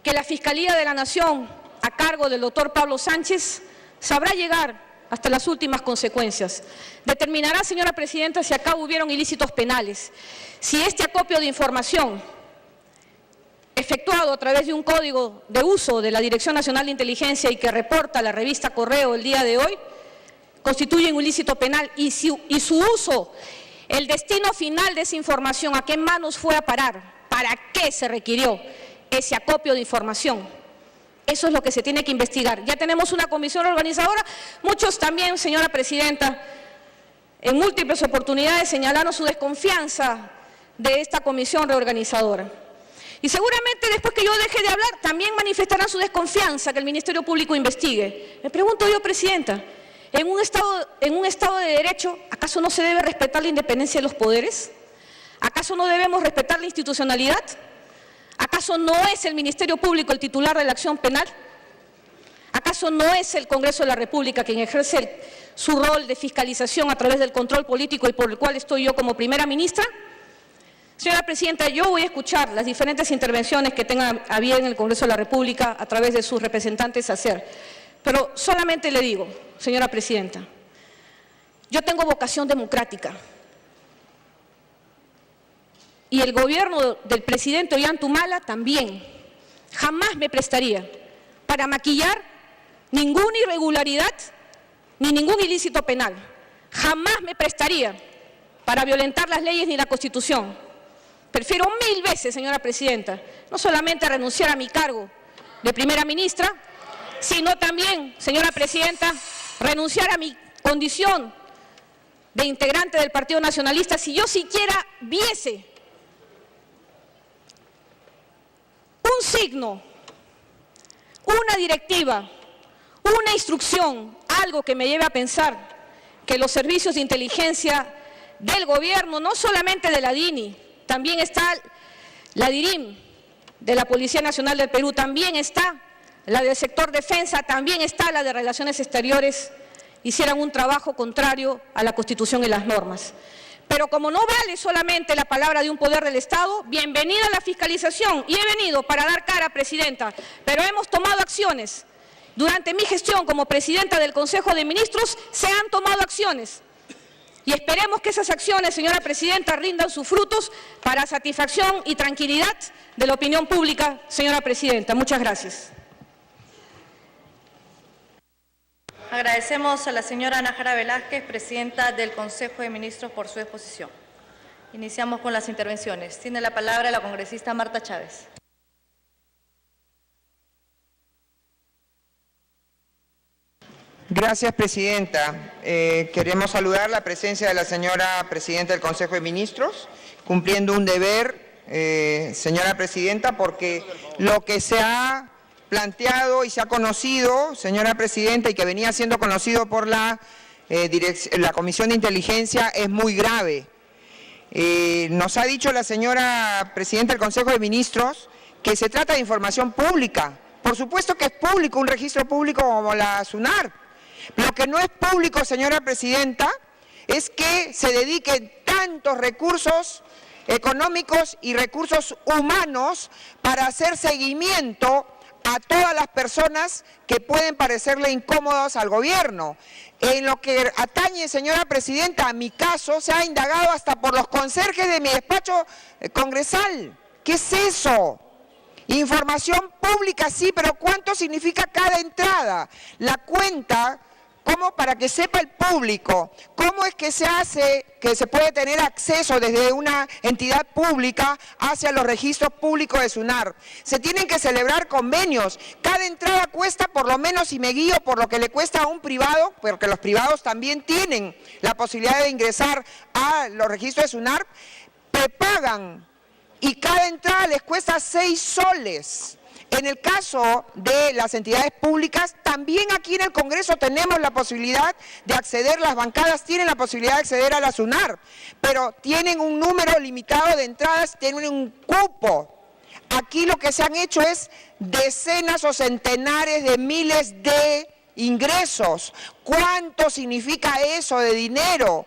que la Fiscalía de la Nación, a cargo del doctor Pablo Sánchez, sabrá llegar hasta las últimas consecuencias. Determinará, señora Presidenta, si acá hubieron ilícitos penales, si este acopio de información efectuado a través de un código de uso de la Dirección Nacional de Inteligencia y que reporta la revista Correo el día de hoy, constituye un ilícito penal y su uso, el destino final de esa información, a qué manos fue a parar, para qué se requirió ese acopio de información. Eso es lo que se tiene que investigar. Ya tenemos una comisión organizadora. Muchos también, señora Presidenta, en múltiples oportunidades señalaron su desconfianza de esta comisión reorganizadora. Y seguramente después que yo deje de hablar, también manifestarán su desconfianza que el Ministerio Público investigue. Me pregunto yo, Presidenta, ¿en un Estado de Derecho, acaso no se debe respetar la independencia de los poderes? ¿Acaso no debemos respetar la institucionalidad? ¿Acaso no es el Ministerio Público el titular de la acción penal? ¿Acaso no es el Congreso de la República quien ejerce su rol de fiscalización a través del control político y por el cual estoy yo como primera ministra? Señora Presidenta, yo voy a escuchar las diferentes intervenciones que tenga a bien el Congreso de la República a través de sus representantes hacer. Pero solamente le digo, señora Presidenta, yo tengo vocación democrática. Y el gobierno del presidente Ollanta también. Jamás me prestaría para maquillar ninguna irregularidad ni ningún ilícito penal. Jamás me prestaría para violentar las leyes ni la Constitución. Prefiero 1000 veces, señora Presidenta, no solamente renunciar a mi cargo de primera ministra, sino también, señora Presidenta, renunciar a mi condición de integrante del Partido Nacionalista si yo siquiera viese un signo, una directiva, una instrucción, algo que me lleve a pensar que los servicios de inteligencia del gobierno, no solamente de la DINI, también está la DIRIM de la Policía Nacional del Perú, también está la del sector defensa, también está la de Relaciones Exteriores, hicieran un trabajo contrario a la Constitución y las normas. Pero como no vale solamente la palabra de un poder del Estado, bienvenida a la fiscalización. Y he venido para dar cara, Presidenta, pero hemos tomado acciones. Durante mi gestión como Presidenta del Consejo de Ministros se han tomado acciones. Y esperemos que esas acciones, señora Presidenta, rindan sus frutos para satisfacción y tranquilidad de la opinión pública, señora Presidenta. Muchas gracias. Agradecemos a la señora Ana Jara Velázquez, Presidenta del Consejo de Ministros, por su exposición. Iniciamos con las intervenciones. Tiene la palabra la congresista Marta Chávez. Gracias, Presidenta. Queremos saludar la presencia de la señora Presidenta del Consejo de Ministros, cumpliendo un deber, señora Presidenta, porque lo que se ha planteado y se ha conocido, señora Presidenta, y que venía siendo conocido por la Comisión de Inteligencia es muy grave. Nos ha dicho la señora Presidenta del Consejo de Ministros que se trata de información pública. Por supuesto que es público, un registro público como la SUNAR. Lo que no es público, señora Presidenta, es que se dediquen tantos recursos económicos y recursos humanos para hacer seguimiento a todas las personas que pueden parecerle incómodos al gobierno. En lo que atañe, señora Presidenta, a mi caso, se ha indagado hasta por los conserjes de mi despacho congresal. ¿Qué es eso? Información pública sí, pero ¿cuánto significa cada entrada? La cuenta, ¿cómo? Para que sepa el público, ¿cómo es que se hace, que se puede tener acceso desde una entidad pública hacia los registros públicos de SUNAR? Se tienen que celebrar convenios. Cada entrada cuesta, por lo menos, si me guío por lo que le cuesta a un privado, porque los privados también tienen la posibilidad de ingresar a los registros de SUNAR, prepagan. Y cada entrada les cuesta 6 soles. En el caso de las entidades públicas, también aquí en el Congreso tenemos la posibilidad de acceder, las bancadas tienen la posibilidad de acceder a la SUNAR, pero tienen un número limitado de entradas, tienen un cupo. Aquí lo que se han hecho es decenas o centenares de miles de ingresos. ¿Cuánto significa eso de dinero?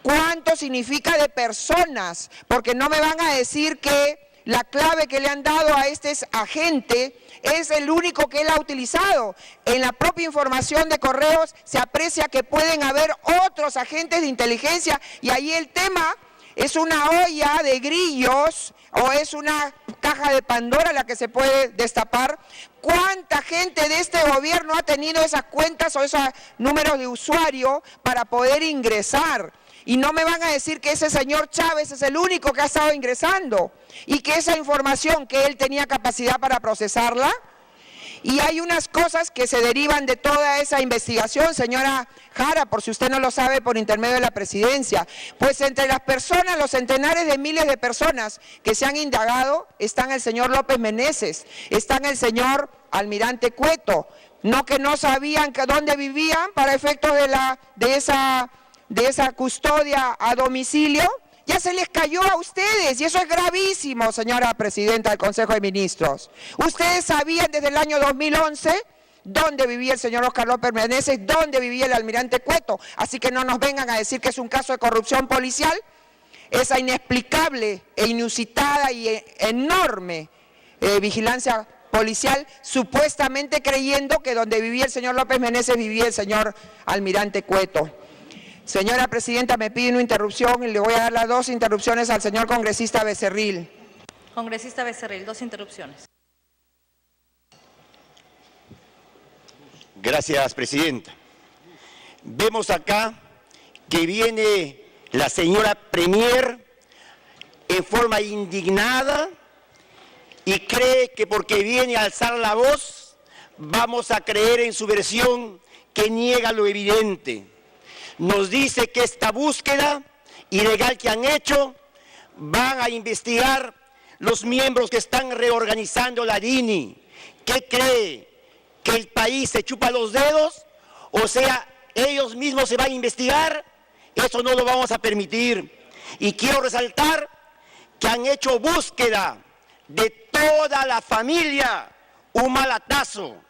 ¿Cuánto significa de personas? Porque no me van a decir que la clave que le han dado a este agente es el único que él ha utilizado. En la propia información de correos se aprecia que pueden haber otros agentes de inteligencia y ahí el tema es una olla de grillos o es una caja de Pandora la que se puede destapar. ¿Cuánta gente de este gobierno ha tenido esas cuentas o esos números de usuario para poder ingresar? Y no me van a decir que ese señor Chávez es el único que ha estado ingresando y que esa información que él tenía capacidad para procesarla. Y hay unas cosas que se derivan de toda esa investigación, señora Jara, por si usted no lo sabe, por intermedio de la presidencia. Pues entre las personas, los centenares de miles de personas que se han indagado, están el señor López Meneses, están el señor Almirante Cueto, no que no sabían que dónde vivían para efectos de esa custodia a domicilio. Ya se les cayó a ustedes y eso es gravísimo, señora presidenta del Consejo de Ministros. Ustedes sabían desde el año 2011 dónde vivía el señor Óscar López Meneses, dónde vivía el almirante Cueto. Así que no nos vengan a decir que es un caso de corrupción policial. Esa inexplicable e inusitada y enorme vigilancia policial, supuestamente creyendo que donde vivía el señor López Meneses vivía el señor almirante Cueto. Señora presidenta, me pide una interrupción y le voy a dar las 2 interrupciones al señor congresista Becerril. Congresista Becerril, 2 interrupciones. Gracias, presidenta. Vemos acá que viene la señora Premier en forma indignada y cree que porque viene a alzar la voz vamos a creer en su versión que niega lo evidente. Nos dice que esta búsqueda ilegal que han hecho van a investigar los miembros que están reorganizando la DINI. ¿Qué cree? ¿Que el país se chupa los dedos? O sea, ellos mismos se van a investigar. Eso no lo vamos a permitir. Y quiero resaltar que han hecho búsqueda de toda la familia Humalatazo,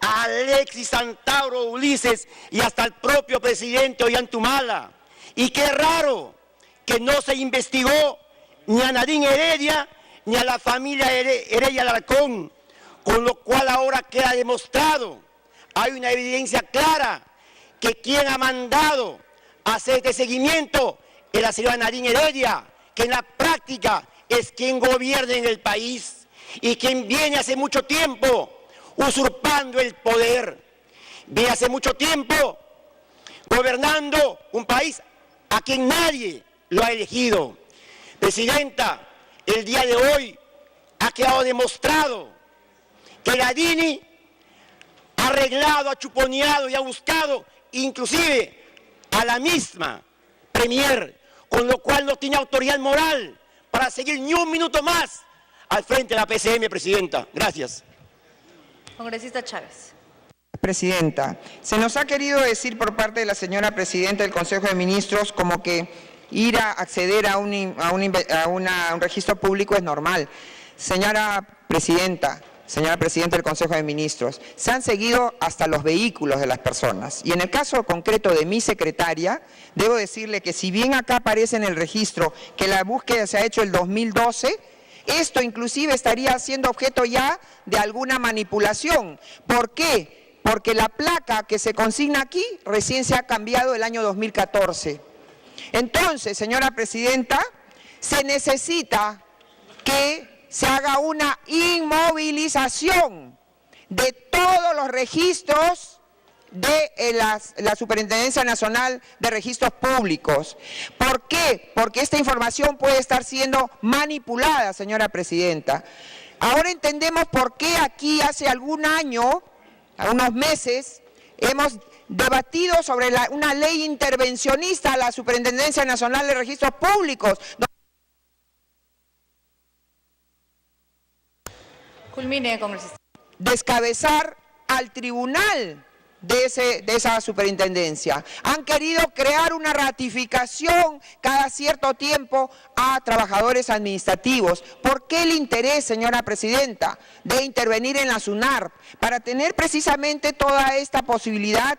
a Alexis, Antauro, Ulises y hasta el propio presidente Ollantumala. Y qué raro que no se investigó ni a Nadine Heredia ni a la familia Heredia Alarcón, con lo cual ahora queda demostrado, hay una evidencia clara que quien ha mandado a hacer este seguimiento es la señora Nadine Heredia, que en la práctica es quien gobierna en el país y quien viene hace mucho tiempo usurpando el poder. Viene hace mucho tiempo gobernando un país a quien nadie lo ha elegido. Presidenta, el día de hoy ha quedado demostrado que la DINI ha arreglado, ha chuponeado y ha buscado inclusive a la misma Premier, con lo cual no tiene autoridad moral para seguir ni un minuto más al frente de la PCM, presidenta. Gracias. Congresista Chávez. Presidenta, se nos ha querido decir por parte de la señora presidenta del Consejo de Ministros como que ir a acceder a un registro público es normal. Señora presidenta del Consejo de Ministros, se han seguido hasta los vehículos de las personas. Y en el caso concreto de mi secretaria, debo decirle que si bien acá aparece en el registro que la búsqueda se ha hecho el 2012, esto inclusive estaría siendo objeto ya de alguna manipulación. ¿Por qué? Porque la placa que se consigna aquí recién se ha cambiado el año 2014. Entonces, señora presidenta, se necesita que se haga una inmovilización de todos los registros de la Superintendencia Nacional de Registros Públicos. ¿Por qué? Porque esta información puede estar siendo manipulada, señora presidenta. Ahora entendemos por qué aquí hace algún año, unos meses, hemos debatido sobre una ley intervencionista a la Superintendencia Nacional de Registros Públicos. Culmine, congresista. Descabezar al tribunal de esa superintendencia. Han querido crear una ratificación cada cierto tiempo a trabajadores administrativos. ¿Por qué el interés, señora presidenta, de intervenir en la SUNARP? Para tener precisamente toda esta posibilidad.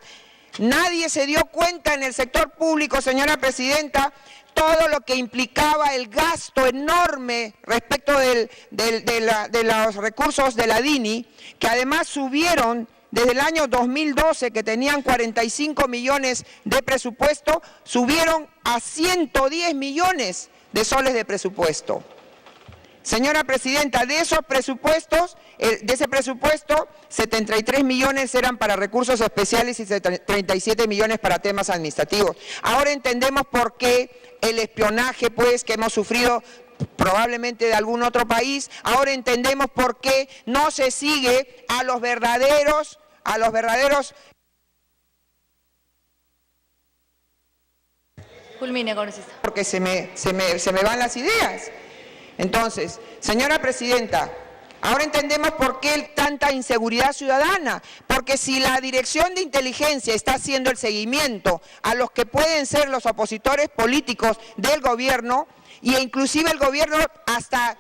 Nadie se dio cuenta en el sector público, señora presidenta, todo lo que implicaba el gasto enorme respecto de los recursos de la DINI, que además subieron desde el año 2012, que tenían 45 millones de presupuesto, subieron a 110 millones de soles de presupuesto. Señora Presidenta, de ese presupuesto, 73 millones eran para recursos especiales y 37 millones para temas administrativos. Ahora entendemos por qué el espionaje, pues, que hemos sufrido probablemente de algún otro país, ahora entendemos por qué no se sigue a los verdaderos Culmine, congresista. Porque se me van las ideas. Entonces, señora Presidenta, ahora entendemos por qué tanta inseguridad ciudadana, porque si la Dirección de Inteligencia está haciendo el seguimiento a los que pueden ser los opositores políticos del gobierno, e inclusive el gobierno hasta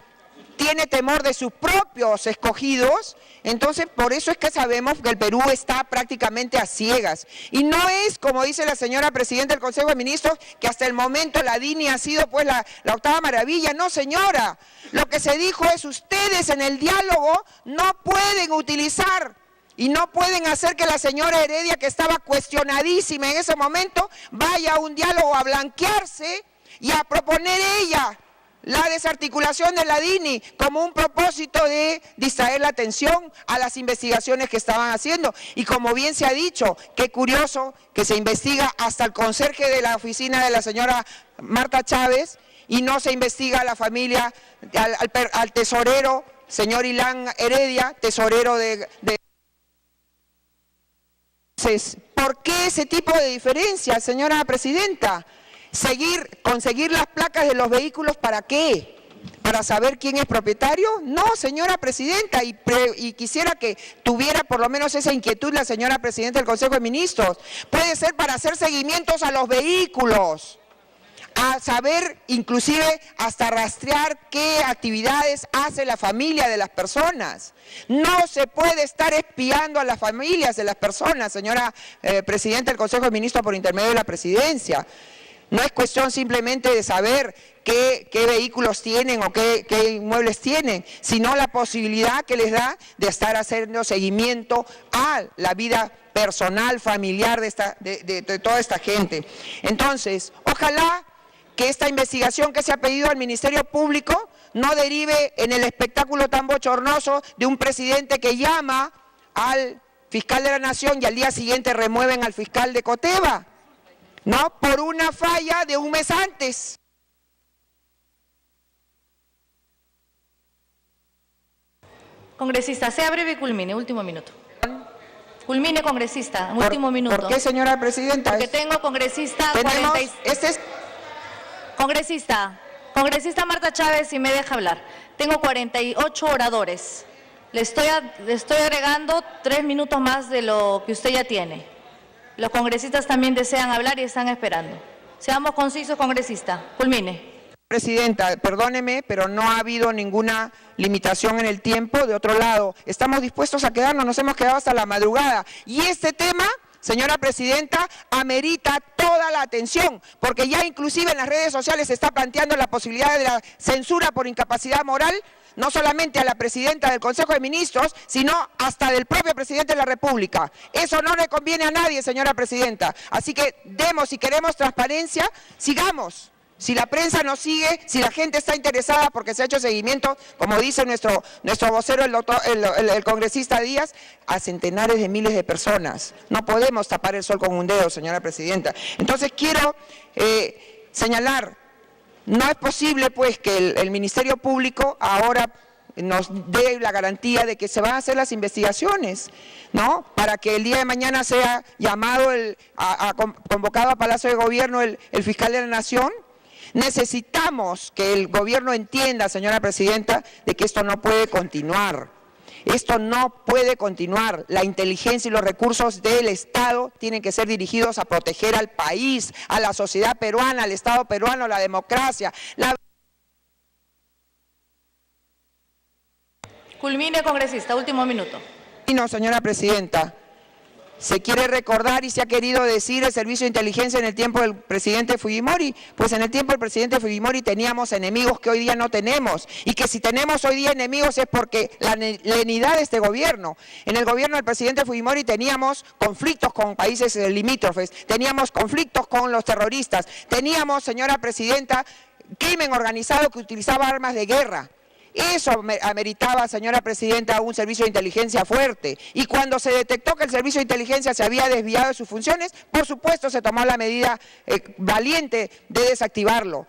tiene temor de sus propios escogidos, entonces por eso es que sabemos que el Perú está prácticamente a ciegas. Y no es, como dice la señora Presidenta del Consejo de Ministros, que hasta el momento la DINI ha sido pues la octava maravilla. No, señora, lo que se dijo es: ustedes en el diálogo no pueden utilizar y no pueden hacer que la señora Heredia, que estaba cuestionadísima en ese momento, vaya a un diálogo a blanquearse y a proponer ella la desarticulación de la DINI como un propósito de distraer la atención a las investigaciones que estaban haciendo. Y como bien se ha dicho, qué curioso que se investiga hasta el conserje de la oficina de la señora Marta Chávez y no se investiga a la familia, al tesorero, señor Ilan Heredia, tesorero de... Entonces, ¿por qué ese tipo de diferencias, señora Presidenta? ¿Conseguir las placas de los vehículos para qué? ¿Para saber quién es propietario? No, señora Presidenta, y quisiera que tuviera por lo menos esa inquietud la señora Presidenta del Consejo de Ministros. Puede ser para hacer seguimientos a los vehículos, a saber inclusive hasta rastrear qué actividades hace la familia de las personas. No se puede estar espiando a las familias de las personas, señora Presidenta del Consejo de Ministros, por intermedio de la Presidencia. No es cuestión simplemente de saber qué vehículos tienen o qué inmuebles tienen, sino la posibilidad que les da de estar haciendo seguimiento a la vida personal, familiar de toda esta gente. Entonces, ojalá que esta investigación que se ha pedido al Ministerio Público no derive en el espectáculo tan bochornoso de un presidente que llama al fiscal de la Nación y al día siguiente remueven al fiscal de Coteva, ¿no? Por una falla de un mes antes. Congresista, sea breve y culmine, último minuto. Culmine, congresista, último minuto. ¿Por qué, señora Presidenta? Porque tengo, congresista, Congresista Marta Chávez, si me deja hablar. Tengo 48 oradores. Le estoy agregando 3 minutos más de lo que usted ya tiene. Los congresistas también desean hablar y están esperando. Seamos concisos, congresista. Culmine. Presidenta, perdóneme, pero no ha habido ninguna limitación en el tiempo. De otro lado, estamos dispuestos a quedarnos, nos hemos quedado hasta la madrugada. Y este tema, señora Presidenta, amerita toda la atención, porque ya inclusive en las redes sociales se está planteando la posibilidad de la censura por incapacidad moral, no solamente a la Presidenta del Consejo de Ministros, sino hasta del propio Presidente de la República. Eso no le conviene a nadie, señora Presidenta. Así que si queremos transparencia, sigamos. Si la prensa nos sigue, si la gente está interesada porque se ha hecho seguimiento, como dice nuestro vocero, el congresista Díaz, a centenares de miles de personas. No podemos tapar el sol con un dedo, señora Presidenta. Entonces quiero señalar, no es posible pues que el Ministerio Público ahora nos dé la garantía de que se van a hacer las investigaciones, ¿no? Para que el día de mañana sea llamado, convocado a Palacio de Gobierno el fiscal de la Nación. Necesitamos que el gobierno entienda, señora Presidenta, de que esto no puede continuar. Esto no puede continuar. La inteligencia y los recursos del Estado tienen que ser dirigidos a proteger al país, a la sociedad peruana, al Estado peruano, a la democracia. Culmine, congresista, último minuto. No, señora Presidenta. Se quiere recordar y se ha querido decir el servicio de inteligencia en el tiempo del presidente Fujimori. Pues en el tiempo del presidente Fujimori teníamos enemigos que hoy día no tenemos. Y que si tenemos hoy día enemigos es porque la lenidad de este gobierno. En el gobierno del presidente Fujimori teníamos conflictos con países limítrofes, teníamos conflictos con los terroristas, teníamos, señora presidenta, crimen organizado que utilizaba armas de guerra. Eso ameritaba, señora presidenta, un servicio de inteligencia fuerte. Y cuando se detectó que el servicio de inteligencia se había desviado de sus funciones, por supuesto se tomó la medida valiente de desactivarlo.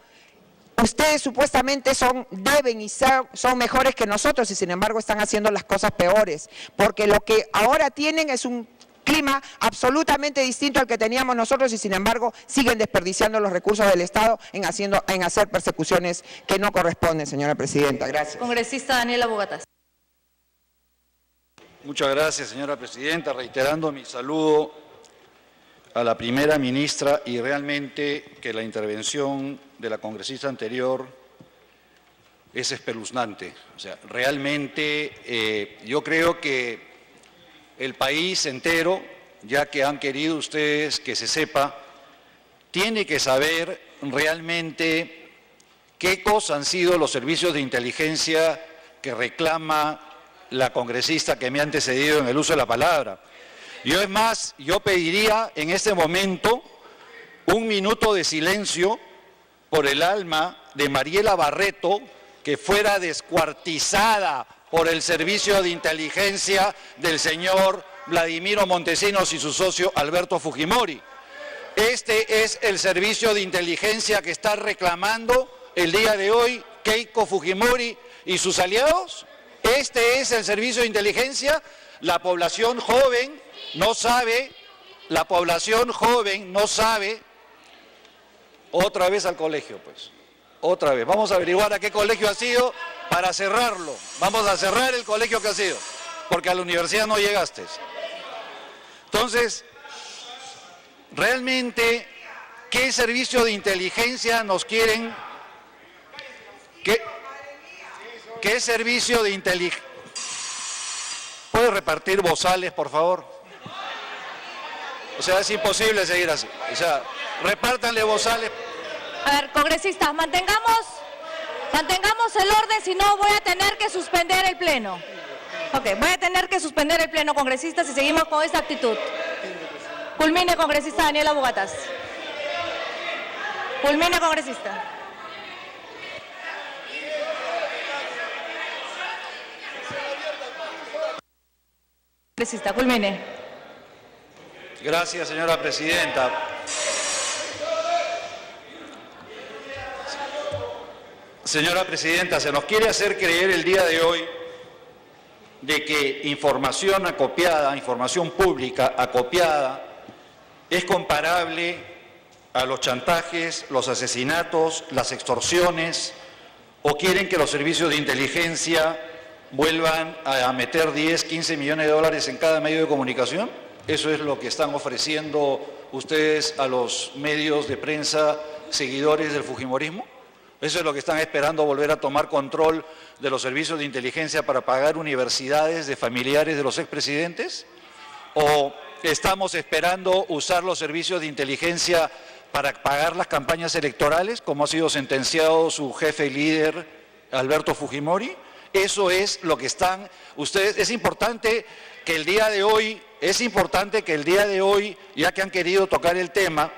Ustedes supuestamente deben y son mejores que nosotros y sin embargo están haciendo las cosas peores. Porque lo que ahora tienen es un clima absolutamente distinto al que teníamos nosotros y sin embargo siguen desperdiciando los recursos del Estado en hacer persecuciones que no corresponden, señora presidenta. Gracias. Congresista Daniela Bogatas. Muchas gracias, señora presidenta. Reiterando mi saludo a la primera ministra y realmente que la intervención de la congresista anterior es espeluznante. O sea, realmente yo creo que el país entero, ya que han querido ustedes que se sepa, tiene que saber realmente qué cosa han sido los servicios de inteligencia que reclama la congresista que me ha antecedido en el uso de la palabra. Yo es más, yo pediría en este momento un minuto de silencio por el alma de Mariela Barreto, que fuera descuartizada por el servicio de inteligencia del señor Vladimiro Montesinos y su socio Alberto Fujimori. Este es el servicio de inteligencia que está reclamando el día de hoy Keiko Fujimori y sus aliados. Este es el servicio de inteligencia. La población joven no sabe, otra vez al colegio, pues. Otra vez, vamos a averiguar a qué colegio ha sido para cerrarlo. Vamos a cerrar el colegio que ha sido, porque a la universidad no llegaste. Entonces, realmente, ¿qué servicio de inteligencia nos quieren? ¿Qué servicio de inteligencia? ¿Puede repartir bozales, por favor? O sea, es imposible seguir así. O sea, repártanle bozales. A ver, congresistas, mantengamos el orden, si no voy a tener que suspender el pleno. Ok, voy a tener que suspender el pleno, congresistas, si seguimos con esta actitud. Culmine, congresista Daniela Bogatas. Culmine, congresista. Congresista, culmine. Gracias, señora presidenta. Señora presidenta, se nos quiere hacer creer el día de hoy de que información acopiada, información pública acopiada, es comparable a los chantajes, los asesinatos, las extorsiones, o quieren que los servicios de inteligencia vuelvan a meter 10, 15 millones de dólares en cada medio de comunicación. Eso es lo que están ofreciendo ustedes a los medios de prensa seguidores del fujimorismo. Eso es lo que están esperando, volver a tomar control de los servicios de inteligencia para pagar universidades de familiares de los expresidentes. ¿O estamos esperando usar los servicios de inteligencia para pagar las campañas electorales, como ha sido sentenciado su jefe y líder Alberto Fujimori? Eso es lo que están ustedes. Es importante que el día de hoy, ya que han querido tocar el tema,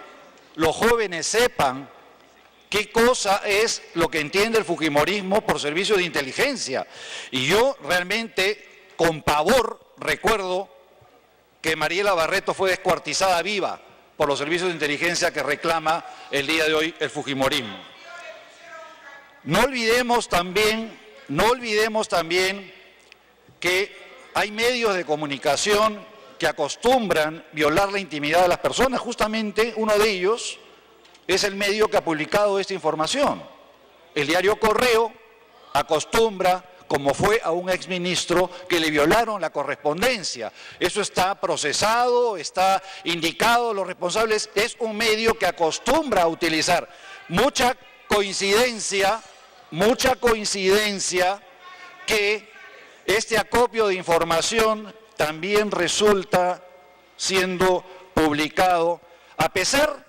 los jóvenes sepan qué cosa es lo que entiende el fujimorismo por servicio de inteligencia. Y yo realmente, con pavor, recuerdo que Mariela Barreto fue descuartizada viva por los servicios de inteligencia que reclama el día de hoy el fujimorismo. No olvidemos también que hay medios de comunicación que acostumbran violar la intimidad de las personas. Justamente uno de ellos es el medio que ha publicado esta información. El diario Correo acostumbra, como fue a un exministro, que le violaron la correspondencia. Eso está procesado, está indicado, los responsables. Es un medio que acostumbra a utilizar. Mucha coincidencia que este acopio de información también resulta siendo publicado, a pesar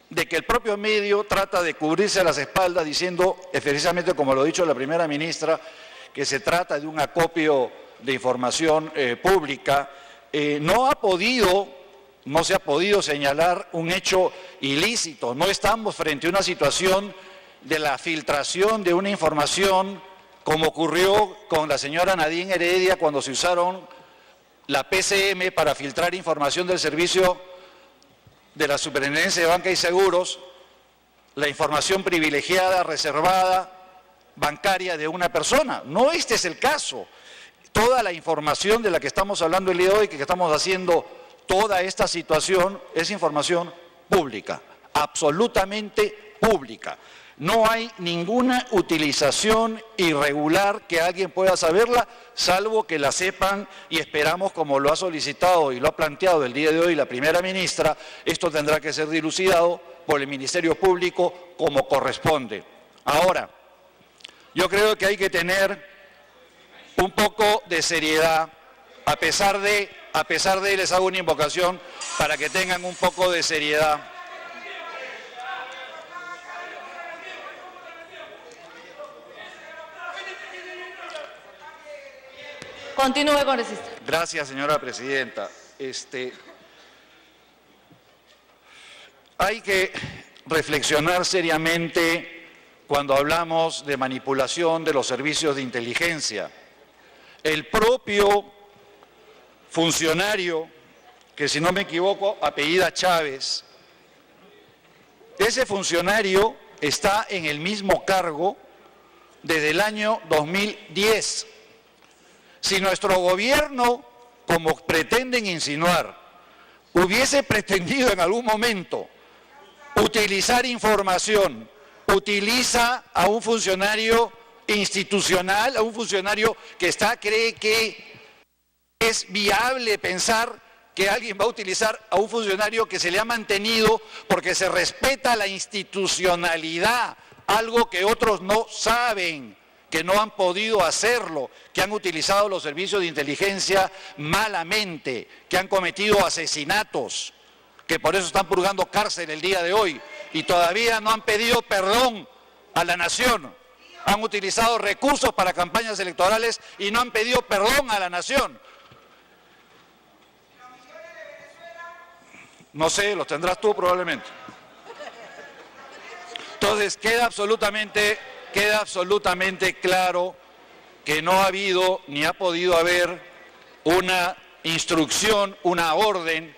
de que el propio medio trata de cubrirse las espaldas diciendo, precisamente como lo ha dicho la primera ministra, que se trata de un acopio de información pública, no se ha podido señalar un hecho ilícito. No estamos frente a una situación de la filtración de una información como ocurrió con la señora Nadine Heredia cuando se usaron la PCM para filtrar información del servicio de la Superintendencia de Banca y Seguros, la información privilegiada, reservada, bancaria de una persona. No, este es el caso. Toda la información de la que estamos hablando el día de hoy, que estamos haciendo toda esta situación, es información pública, absolutamente pública. No hay ninguna utilización irregular que alguien pueda saberla, salvo que la sepan, y esperamos, como lo ha solicitado y lo ha planteado el día de hoy la primera ministra, esto tendrá que ser dilucidado por el Ministerio Público como corresponde. Ahora, yo creo que hay que tener un poco de seriedad, a pesar de, les hago una invocación para que tengan un poco de seriedad. Continúe, congresista. Gracias, señora presidenta. Hay que reflexionar seriamente cuando hablamos de manipulación de los servicios de inteligencia. El propio funcionario, que si no me equivoco apellida Chávez, ese funcionario está en el mismo cargo desde el año 2010. Si nuestro gobierno, como pretenden insinuar, hubiese pretendido en algún momento utilizar información, utiliza a un funcionario institucional, a un funcionario que cree que es viable pensar que alguien va a utilizar a un funcionario que se le ha mantenido porque se respeta la institucionalidad, algo que otros no saben, que no han podido hacerlo, que han utilizado los servicios de inteligencia malamente, que han cometido asesinatos, que por eso están purgando cárcel el día de hoy y todavía no han pedido perdón a la nación. Han utilizado recursos para campañas electorales y no han pedido perdón a la nación. No sé, los tendrás tú probablemente. Entonces queda absolutamente claro que no ha habido ni ha podido haber una instrucción, una orden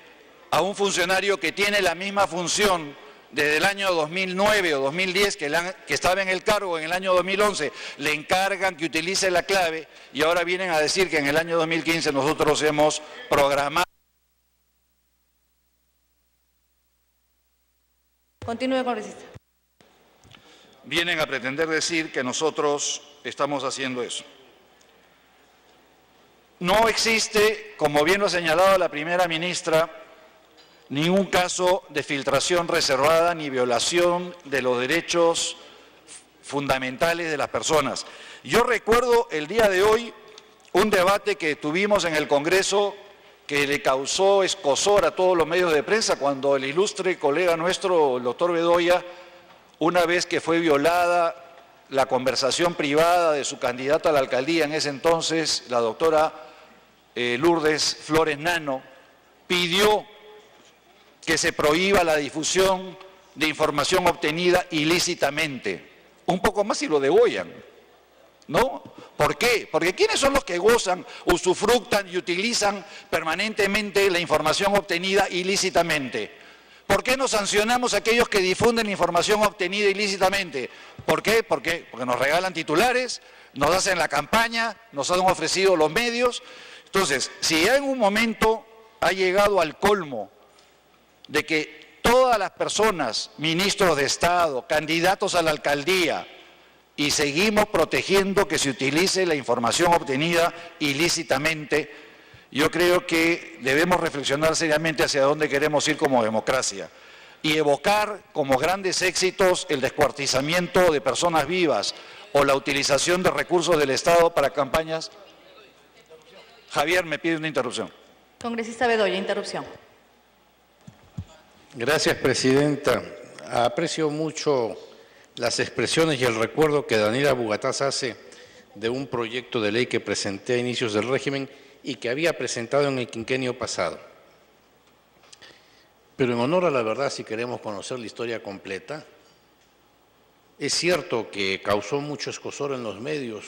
a un funcionario que tiene la misma función desde el año 2009 o 2010 que estaba en el cargo en el año 2011, le encargan que utilice la clave y ahora vienen a decir que en el año 2015 nosotros hemos programado. Continúe, congresista. Vienen a pretender decir que nosotros estamos haciendo eso. No existe, como bien lo ha señalado la primera ministra, ningún caso de filtración reservada ni violación de los derechos fundamentales de las personas. Yo recuerdo el día de hoy un debate que tuvimos en el Congreso que le causó escozor a todos los medios de prensa cuando el ilustre colega nuestro, el doctor Bedoya, una vez que fue violada la conversación privada de su candidata a la alcaldía en ese entonces, la doctora Lourdes Flores Nano, pidió que se prohíba la difusión de información obtenida ilícitamente. Un poco más y lo degollan, ¿no? ¿Por qué? Porque ¿quiénes son los que gozan, usufructan y utilizan permanentemente la información obtenida ilícitamente? ¿Por qué no sancionamos a aquellos que difunden información obtenida ilícitamente? ¿Por qué? Porque nos regalan titulares, nos hacen la campaña, nos han ofrecido los medios. Entonces, si ya en un momento ha llegado al colmo de que todas las personas, ministros de Estado, candidatos a la alcaldía, y seguimos protegiendo que se utilice la información obtenida ilícitamente, yo creo que debemos reflexionar seriamente hacia dónde queremos ir como democracia y evocar como grandes éxitos el descuartizamiento de personas vivas o la utilización de recursos del Estado para campañas. Javier me pide una interrupción. Congresista Bedoya, interrupción. Gracias, presidenta. Aprecio mucho las expresiones y el recuerdo que Daniela Bugatás hace de un proyecto de ley que presenté a inicios del régimen y que había presentado en el quinquenio pasado. Pero en honor a la verdad, si queremos conocer la historia completa, es cierto que causó mucho escozor en los medios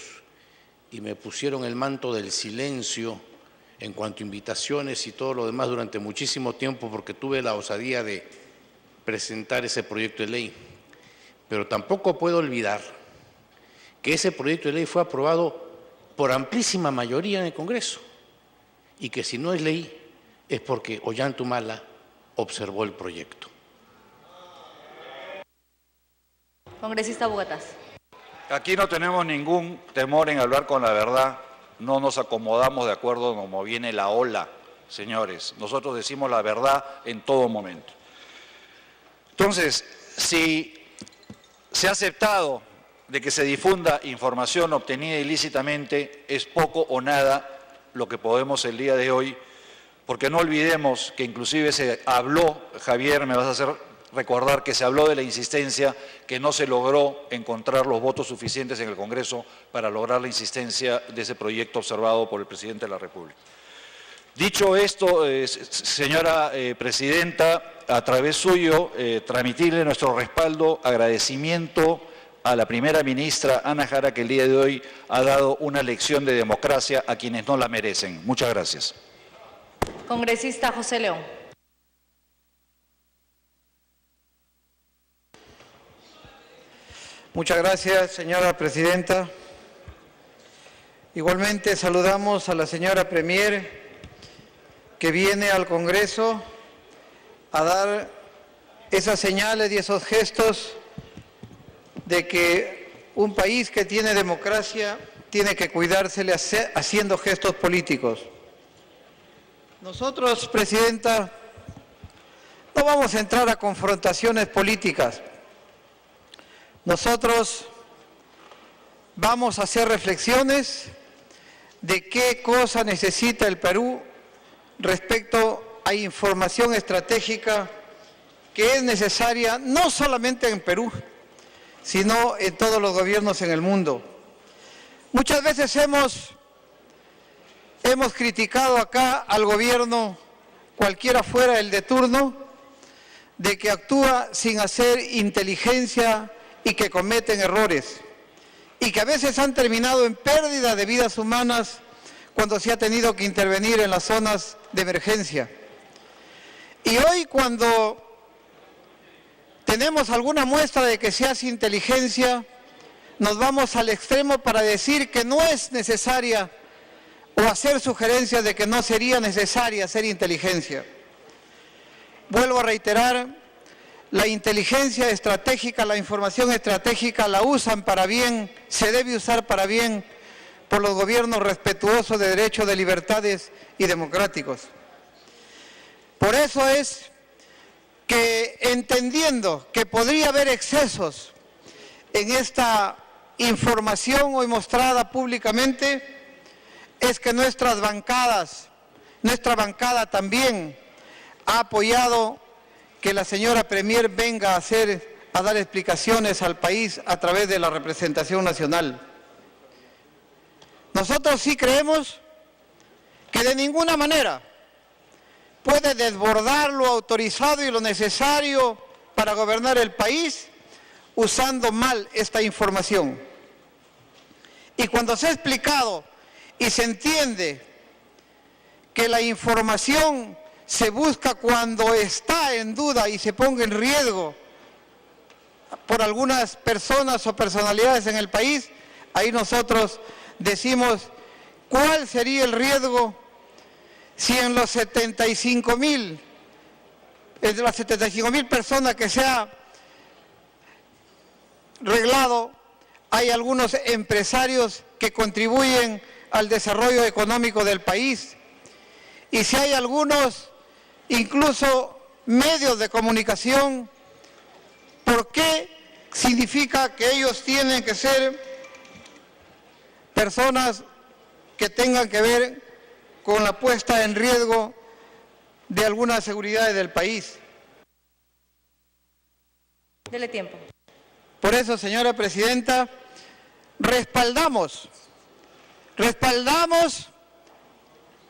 y me pusieron el manto del silencio en cuanto a invitaciones y todo lo demás durante muchísimo tiempo porque tuve la osadía de presentar ese proyecto de ley. Pero tampoco puedo olvidar que ese proyecto de ley fue aprobado por amplísima mayoría en el Congreso y que si no es ley es porque Ollantumala observó el proyecto. Congresista Bugatás. Aquí no tenemos ningún temor en hablar con la verdad, no nos acomodamos de acuerdo a cómo viene la ola, señores. Nosotros decimos la verdad en todo momento. Entonces, si se ha aceptado de que se difunda información obtenida ilícitamente, es poco o nada lo que podemos el día de hoy, porque no olvidemos que inclusive se habló, Javier, me vas a hacer recordar que se habló de la insistencia, que no se logró encontrar los votos suficientes en el Congreso para lograr la insistencia de ese proyecto observado por el Presidente de la República. Dicho esto, señora Presidenta, a través suyo, transmitirle nuestro respaldo, agradecimiento a la primera ministra Ana Jara, que el día de hoy ha dado una lección de democracia a quienes no la merecen. Muchas gracias. Congresista José León. Muchas gracias, señora presidenta. Igualmente saludamos a la señora Premier, que viene al Congreso a dar esas señales y esos gestos de que un país que tiene democracia tiene que cuidársele haciendo gestos políticos. Nosotros, presidenta, no vamos a entrar a confrontaciones políticas. Nosotros vamos a hacer reflexiones de qué cosa necesita el Perú respecto a información estratégica que es necesaria no solamente en Perú, sino en todos los gobiernos en el mundo. Muchas veces hemos criticado acá al gobierno, cualquiera fuera el de turno, de que actúa sin hacer inteligencia y que cometen errores, y que a veces han terminado en pérdida de vidas humanas cuando se ha tenido que intervenir en las zonas de emergencia. Y hoy, cuando tenemos alguna muestra de que se hace inteligencia, nos vamos al extremo para decir que no es necesaria o hacer sugerencias de que no sería necesaria hacer inteligencia. Vuelvo a reiterar, la inteligencia estratégica, la información estratégica la usan para bien, se debe usar para bien por los gobiernos respetuosos de derechos, de libertades y democráticos. Por eso es que, entendiendo que podría haber excesos en esta información hoy mostrada públicamente, es que nuestras bancadas, nuestra bancada también ha apoyado que la señora Premier venga a dar explicaciones al país a través de la representación nacional. Nosotros sí creemos que de ninguna manera puede desbordar lo autorizado y lo necesario para gobernar el país usando mal esta información. Y cuando se ha explicado y se entiende que la información se busca cuando está en duda y se ponga en riesgo por algunas personas o personalidades en el país, ahí nosotros decimos cuál sería el riesgo si en los 75.000, de las 75.000 personas que se ha reglado, hay algunos empresarios que contribuyen al desarrollo económico del país, y si hay algunos incluso medios de comunicación, ¿por qué significa que ellos tienen que ser personas que tengan que ver con la puesta en riesgo de algunas seguridades del país. Dele tiempo. Por eso, señora presidenta, respaldamos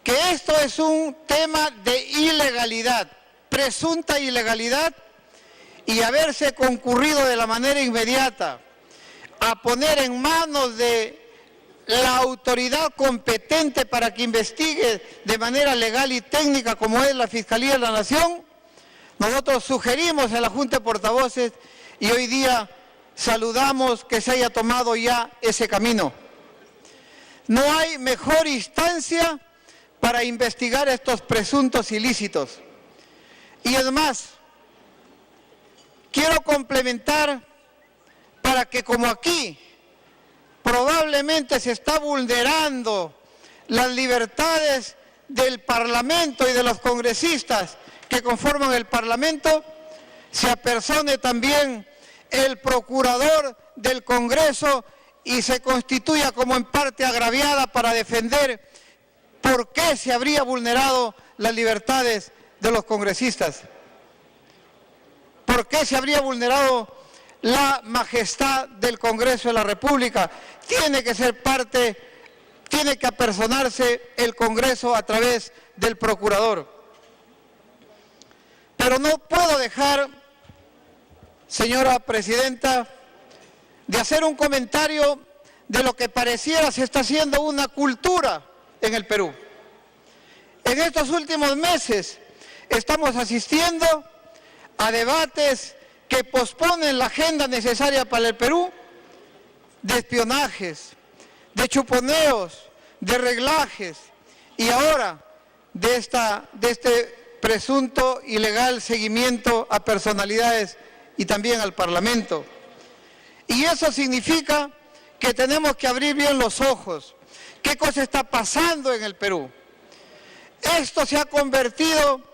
que esto es un tema de ilegalidad, presunta ilegalidad, y haberse concurrido de la manera inmediata a poner en manos de la autoridad competente para que investigue de manera legal y técnica como es la Fiscalía de la Nación. Nosotros sugerimos en la Junta de Portavoces y hoy día saludamos que se haya tomado ya ese camino. No hay mejor instancia para investigar estos presuntos ilícitos. Y además, quiero complementar para que como aquí probablemente se está vulnerando las libertades del Parlamento y de los congresistas que conforman el Parlamento, se apersone también el procurador del Congreso y se constituya como en parte agraviada para defender por qué se habría vulnerado las libertades de los congresistas. ¿Por qué se habría vulnerado la majestad del Congreso de la República? Tiene que ser parte, tiene que apersonarse el Congreso a través del procurador. Pero no puedo dejar, señora presidenta, de hacer un comentario de lo que pareciera se está haciendo una cultura en el Perú. En estos últimos meses estamos asistiendo a debates que posponen la agenda necesaria para el Perú, de espionajes, de chuponeos, de reglajes y ahora de este presunto ilegal seguimiento a personalidades y también al Parlamento. Y eso significa que tenemos que abrir bien los ojos. ¿Qué cosa está pasando en el Perú? Esto se ha convertido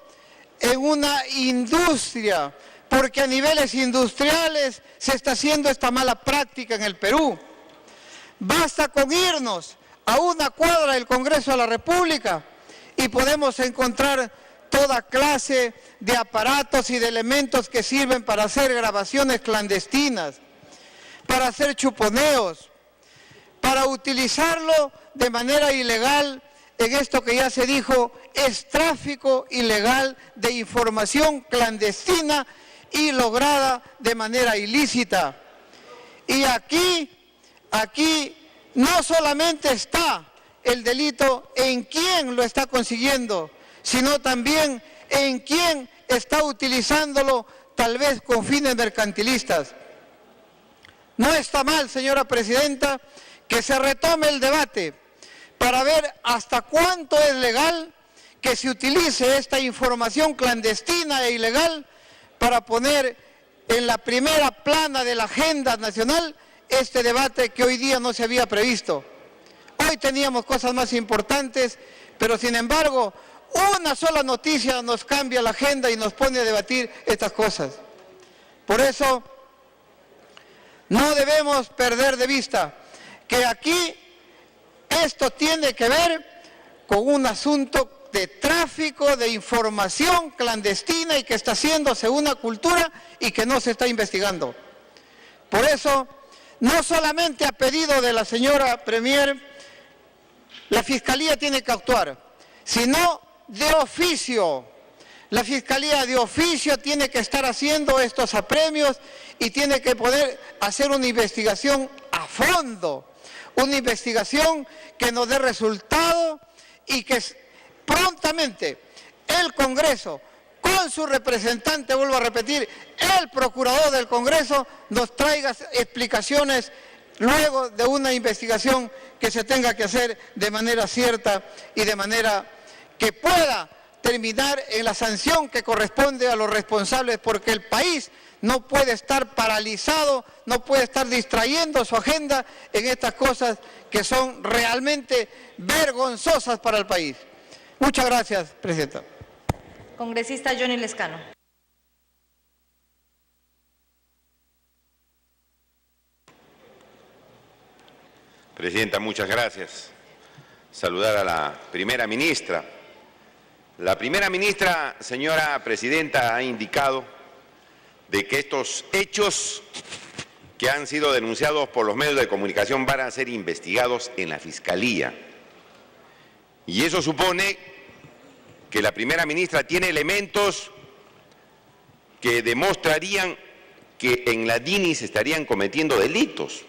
en una industria, porque a niveles industriales se está haciendo esta mala práctica en el Perú. Basta con irnos a una cuadra del Congreso de la República y podemos encontrar toda clase de aparatos y de elementos que sirven para hacer grabaciones clandestinas, para hacer chuponeos, para utilizarlo de manera ilegal en esto que ya se dijo, es tráfico ilegal de información clandestina y lograda de manera ilícita. Y aquí no solamente está el delito en quién lo está consiguiendo, sino también en quién está utilizándolo, tal vez con fines mercantilistas. No está mal, señora presidenta, que se retome el debate para ver hasta cuánto es legal que se utilice esta información clandestina e ilegal para poner en la primera plana de la agenda nacional este debate que hoy día no se había previsto. Hoy teníamos cosas más importantes, pero sin embargo, una sola noticia nos cambia la agenda y nos pone a debatir estas cosas. Por eso, no debemos perder de vista que aquí esto tiene que ver con un asunto de tráfico de información clandestina y que está haciéndose una cultura y que no se está investigando. Por eso, no solamente a pedido de la señora Premier, la Fiscalía tiene que actuar, sino de oficio. La Fiscalía de oficio tiene que estar haciendo estos apremios y tiene que poder hacer una investigación a fondo, una investigación que nos dé resultado y que prontamente el Congreso, con su representante, vuelvo a repetir, el procurador del Congreso, nos traiga explicaciones luego de una investigación que se tenga que hacer de manera cierta y de manera que pueda terminar en la sanción que corresponde a los responsables, porque el país no puede estar paralizado, no puede estar distrayendo su agenda en estas cosas que son realmente vergonzosas para el país. Muchas gracias, presidenta. Congresista Johnny Lescano. Presidenta, muchas gracias. Saludar a la primera ministra La primera ministra, señora presidenta, ha indicado de que estos hechos que han sido denunciados por los medios de comunicación van a ser investigados en la Fiscalía. Y eso supone que la primera ministra tiene elementos que demostrarían que en la DINI se estarían cometiendo delitos,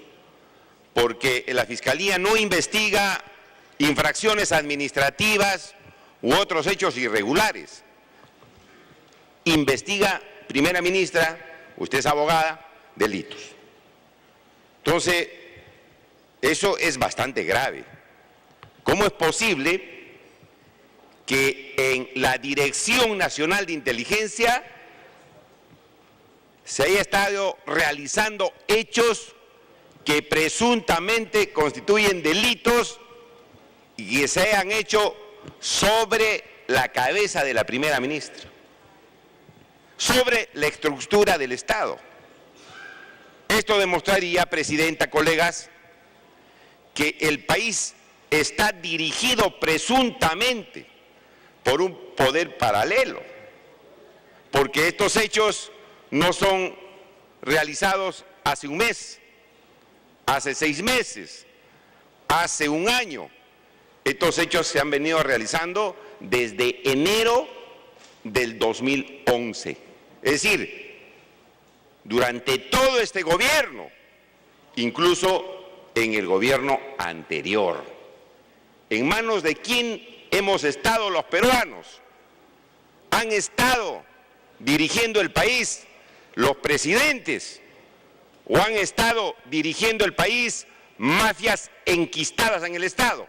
porque la Fiscalía no investiga infracciones administrativas u otros hechos irregulares. Investiga, primera ministra, usted es abogada, delitos. Entonces, eso es bastante grave. ¿Cómo es posible que en la Dirección Nacional de Inteligencia se haya estado realizando hechos que presuntamente constituyen delitos y que se hayan hecho sobre la cabeza de la primera ministra, sobre la estructura del Estado? Esto demostraría, presidenta, colegas, que el país está dirigido presuntamente por un poder paralelo, porque estos hechos no son realizados hace un mes, hace 6 meses, hace un año. Estos hechos se han venido realizando desde enero del 2011. Es decir, durante todo este gobierno, incluso en el gobierno anterior. ¿En manos de quién hemos estado los peruanos? Han estado dirigiendo el país los presidentes, o han estado dirigiendo el país mafias enquistadas en el Estado.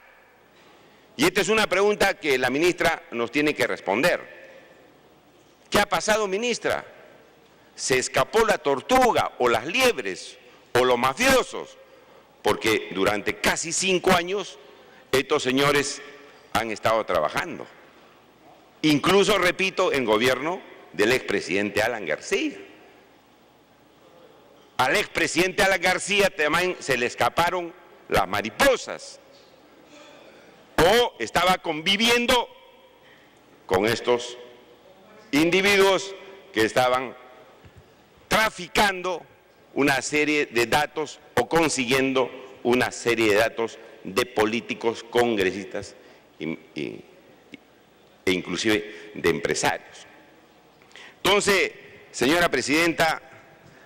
Y esta es una pregunta que la ministra nos tiene que responder. ¿Qué ha pasado, ministra? ¿Se escapó la tortuga o las liebres o los mafiosos? Porque durante casi 5 años estos señores han estado trabajando. Incluso, repito, en gobierno del expresidente Alan García. Al expresidente Alan García también se le escaparon las mariposas, o estaba conviviendo con estos individuos que estaban traficando una serie de datos o consiguiendo una serie de datos de políticos, congresistas e inclusive de empresarios. Entonces, señora presidenta,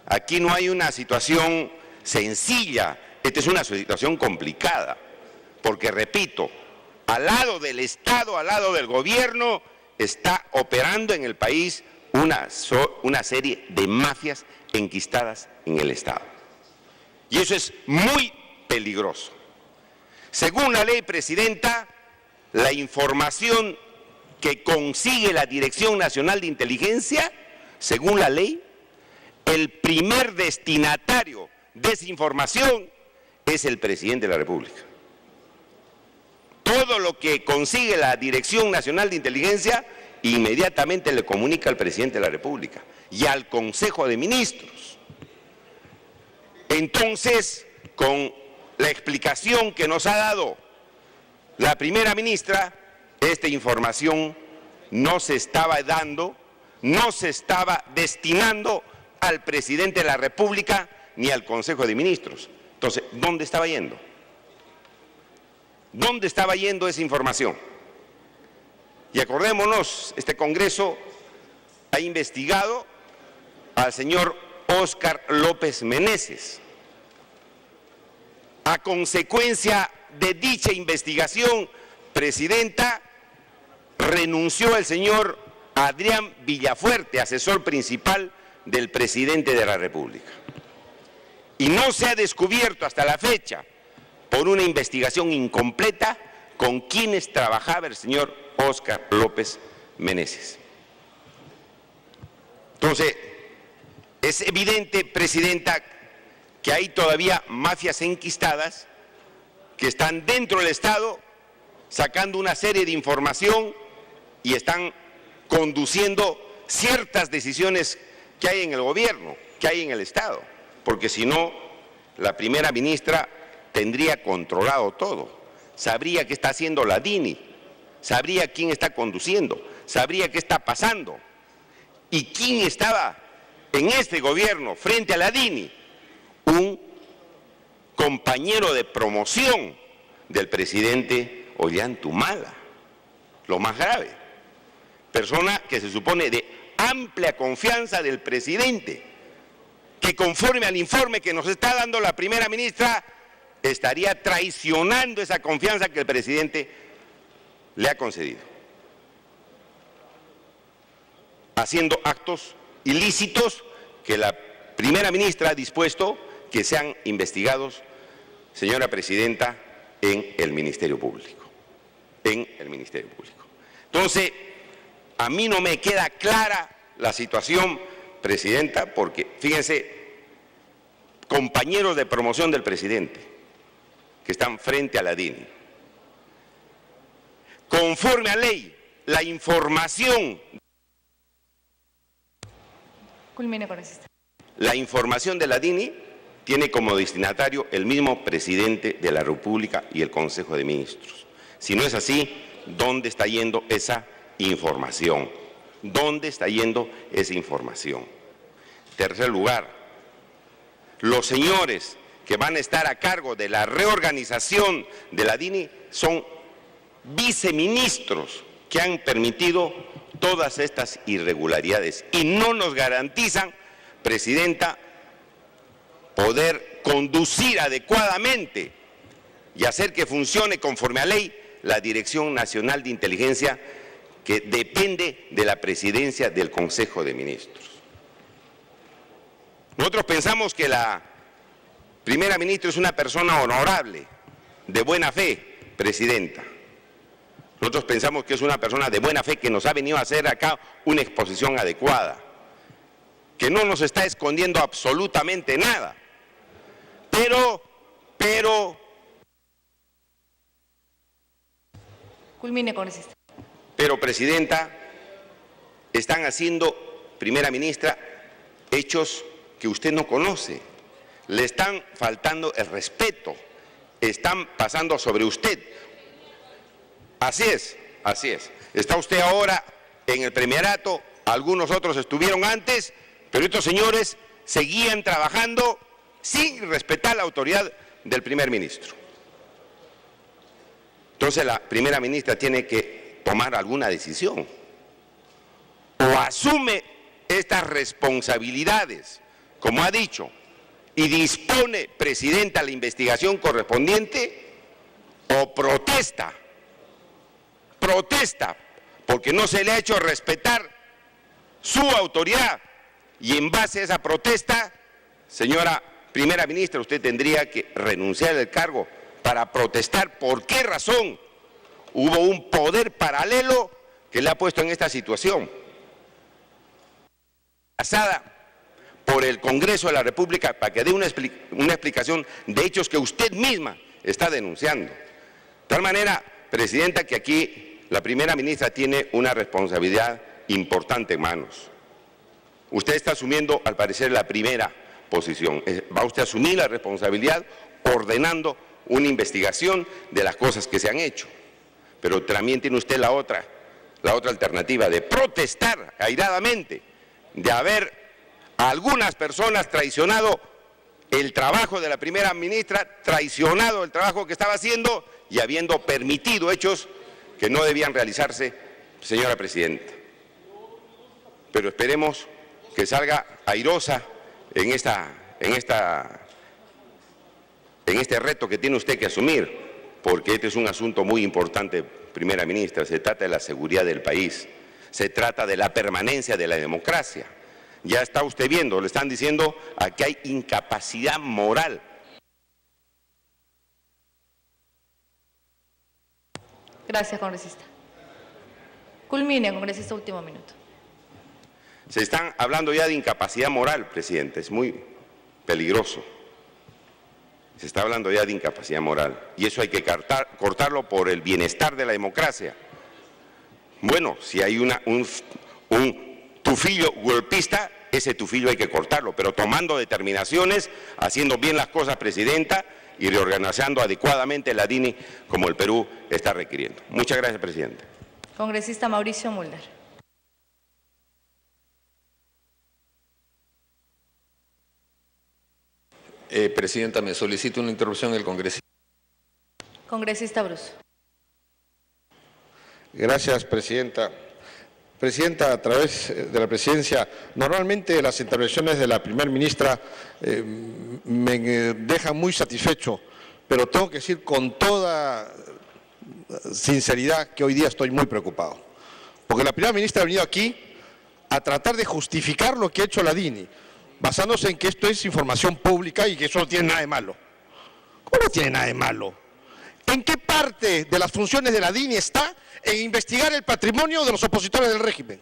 aquí no hay una situación sencilla, esta es una situación complicada, porque repito, al lado del Estado, al lado del gobierno, está operando en el país una serie de mafias enquistadas en el Estado. Y eso es muy peligroso. Según la ley, presidenta, la información que consigue la Dirección Nacional de Inteligencia, según la ley, el primer destinatario de esa información es el presidente de la República. Todo lo que consigue la Dirección Nacional de Inteligencia inmediatamente le comunica al presidente de la República y al Consejo de Ministros. Entonces, con la explicación que nos ha dado la primera ministra, esta información no se estaba dando, no se estaba destinando al presidente de la República ni al Consejo de Ministros. Entonces, ¿dónde estaba yendo? ¿Dónde estaba yendo esa información? Y acordémonos, este Congreso ha investigado al señor Óscar López Meneses. A consecuencia de dicha investigación, presidenta, renunció el señor Adrián Villafuerte, asesor principal del presidente de la República. Y no se ha descubierto hasta la fecha, por una investigación incompleta, con quienes trabajaba el señor Óscar López Meneses. Entonces, es evidente, presidenta, que hay todavía mafias enquistadas que están dentro del Estado sacando una serie de información y están conduciendo ciertas decisiones que hay en el gobierno, que hay en el Estado, porque si no, la primera ministra tendría controlado todo, sabría qué está haciendo la DINI, sabría quién está conduciendo, sabría qué está pasando. ¿Y quién estaba en este gobierno frente a la DINI? Un compañero de promoción del presidente Ollanta-Humala, lo más grave. Persona que se supone de amplia confianza del presidente, que conforme al informe que nos está dando la primera ministra, estaría traicionando esa confianza que el presidente le ha concedido, haciendo actos ilícitos que la primera ministra ha dispuesto que sean investigados, señora presidenta, en el Ministerio Público. Entonces, a mí no me queda clara la situación, presidenta, porque fíjense, compañeros de promoción del presidente que están frente a la DINI. Conforme a ley, la información. Culmine, congresista. La información de la DINI tiene como destinatario el mismo presidente de la República y el Consejo de Ministros. Si no es así, ¿dónde está yendo esa información? ¿Dónde está yendo esa información? Tercer lugar, los señores que van a estar a cargo de la reorganización de la DINI son viceministros que han permitido todas estas irregularidades y no nos garantizan, presidenta, poder conducir adecuadamente y hacer que funcione conforme a ley la Dirección Nacional de Inteligencia, que depende de la presidencia del Consejo de Ministros. Nosotros pensamos que la primera ministra es una persona honorable, de buena fe, presidenta. Nosotros pensamos que es una persona de buena fe que nos ha venido a hacer acá una exposición adecuada, que no nos está escondiendo absolutamente nada. Pero... Culmine, congresista. Pero, presidenta, están haciendo, primera ministra, hechos que usted no conoce. Le están faltando el respeto, están pasando sobre usted. Así es. Está usted ahora en el primerato, algunos otros estuvieron antes, pero estos señores seguían trabajando sin respetar la autoridad del primer ministro. Entonces la primera ministra tiene que tomar alguna decisión. O asume estas responsabilidades, como ha dicho, y dispone, presidenta, la investigación correspondiente, o protesta, porque no se le ha hecho respetar su autoridad, y en base a esa protesta, señora primera ministra, usted tendría que renunciar al cargo para protestar por qué razón hubo un poder paralelo que le ha puesto en esta situación. Pasada por el Congreso de la República para que dé una explicación de hechos que usted misma está denunciando. De tal manera, presidenta, que aquí la primera ministra tiene una responsabilidad importante en manos. Usted está asumiendo, al parecer, la primera posición. Va usted a asumir la responsabilidad ordenando una investigación de las cosas que se han hecho. Pero también tiene usted la otra alternativa de protestar airadamente, de haber algunas personas traicionado el trabajo de la primera ministra, traicionado el trabajo que estaba haciendo y habiendo permitido hechos que no debían realizarse, señora presidenta. Pero esperemos que salga airosa en este reto que tiene usted que asumir, porque este es un asunto muy importante, primera ministra. Se trata de la seguridad del país, se trata de la permanencia de la democracia. Ya está usted viendo, le están diciendo aquí hay incapacidad moral. Gracias, congresista. Culmine, congresista, último minuto. Se están hablando ya de incapacidad moral, presidente, es muy peligroso. Se está hablando ya de incapacidad moral y eso hay que cortarlo por el bienestar de la democracia. Bueno, si hay un tufillo golpista, ese tufillo hay que cortarlo, pero tomando determinaciones, haciendo bien las cosas, presidenta, y reorganizando adecuadamente la DINI como el Perú está requiriendo. Muchas gracias, presidenta. Congresista Mauricio Mulder. Presidenta, me solicito una interrupción del congresista. Congresista Bruce. Gracias, Presidenta. Presidenta, a través de la Presidencia, normalmente las intervenciones de la primera ministra me dejan muy satisfecho, pero tengo que decir con toda sinceridad que hoy día estoy muy preocupado. Porque la primera ministra ha venido aquí a tratar de justificar lo que ha hecho la DINI, basándose en que esto es información pública y que eso no tiene nada de malo. ¿Cómo no tiene nada de malo? ¿En qué parte de las funciones de la DINI está en investigar el patrimonio de los opositores del régimen?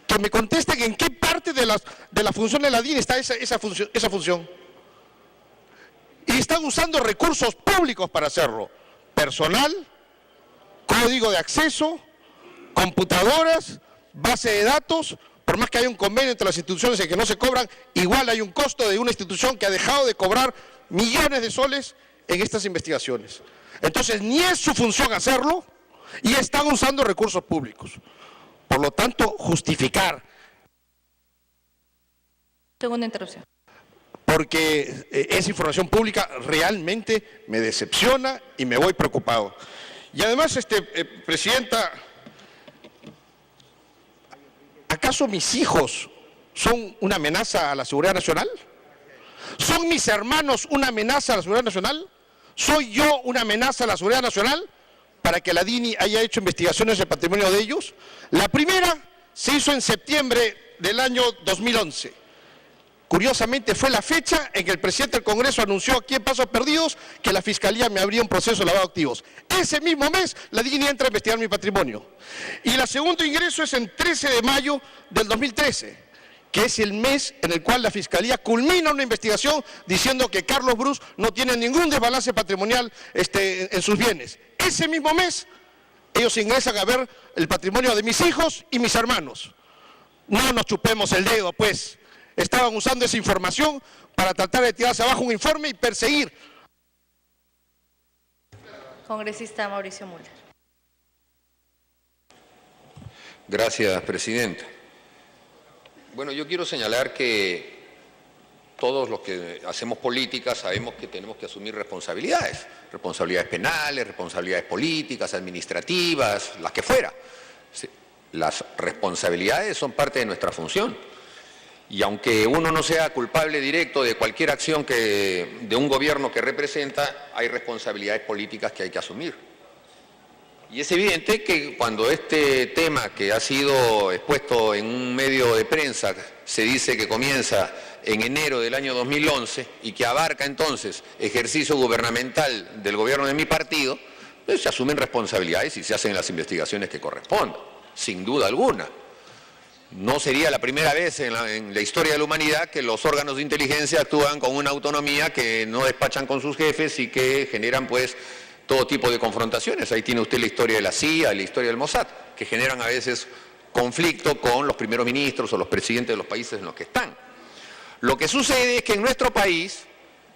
Que me contesten en qué parte de la función de la DINI está esa función. Y están usando recursos públicos para hacerlo. Personal, código de acceso, computadoras, base de datos. Por más que haya un convenio entre las instituciones en que no se cobran, igual hay un costo de una institución que ha dejado de cobrar millones de soles en estas investigaciones. Entonces, ni es su función hacerlo y están usando recursos públicos. Por lo tanto, justificar. Segunda interrupción. Porque esa información pública realmente me decepciona y me voy preocupado. Y además, Presidenta, ¿acaso mis hijos son una amenaza a la seguridad nacional? ¿Son mis hermanos una amenaza a la seguridad nacional? ¿Soy yo una amenaza a la seguridad nacional para que la DINI haya hecho investigaciones del patrimonio de ellos? La primera se hizo en septiembre del año 2011. Curiosamente fue la fecha en que el presidente del Congreso anunció aquí en Pasos Perdidos que la Fiscalía me abría un proceso de lavado de activos. Ese mismo mes la DINI entra a investigar mi patrimonio. Y el segundo ingreso es en 13 de mayo del 2013, que es el mes en el cual la Fiscalía culmina una investigación diciendo que Carlos Bruce no tiene ningún desbalance patrimonial en sus bienes. Ese mismo mes ellos ingresan a ver el patrimonio de mis hijos y mis hermanos. No nos chupemos el dedo, pues. Estaban usando esa información para tratar de tirarse abajo un informe y perseguir. Congresista Mauricio Müller. Gracias, Presidenta. Bueno, yo quiero señalar que todos los que hacemos política sabemos que tenemos que asumir responsabilidades penales, responsabilidades políticas, administrativas, las que fuera. Las responsabilidades son parte de nuestra función. Y aunque uno no sea culpable directo de cualquier acción de un gobierno que representa, hay responsabilidades políticas que hay que asumir. Y es evidente que cuando este tema que ha sido expuesto en un medio de prensa se dice que comienza en enero del año 2011 y que abarca entonces ejercicio gubernamental del gobierno de mi partido, pues se asumen responsabilidades y se hacen las investigaciones que correspondan, sin duda alguna. No sería la primera vez en la historia de la humanidad que los órganos de inteligencia actúan con una autonomía, que no despachan con sus jefes y que generan pues todo tipo de confrontaciones. Ahí tiene usted la historia de la CIA, la historia del Mossad, que generan a veces conflicto con los primeros ministros o los presidentes de los países en los que están. Lo que sucede es que en nuestro país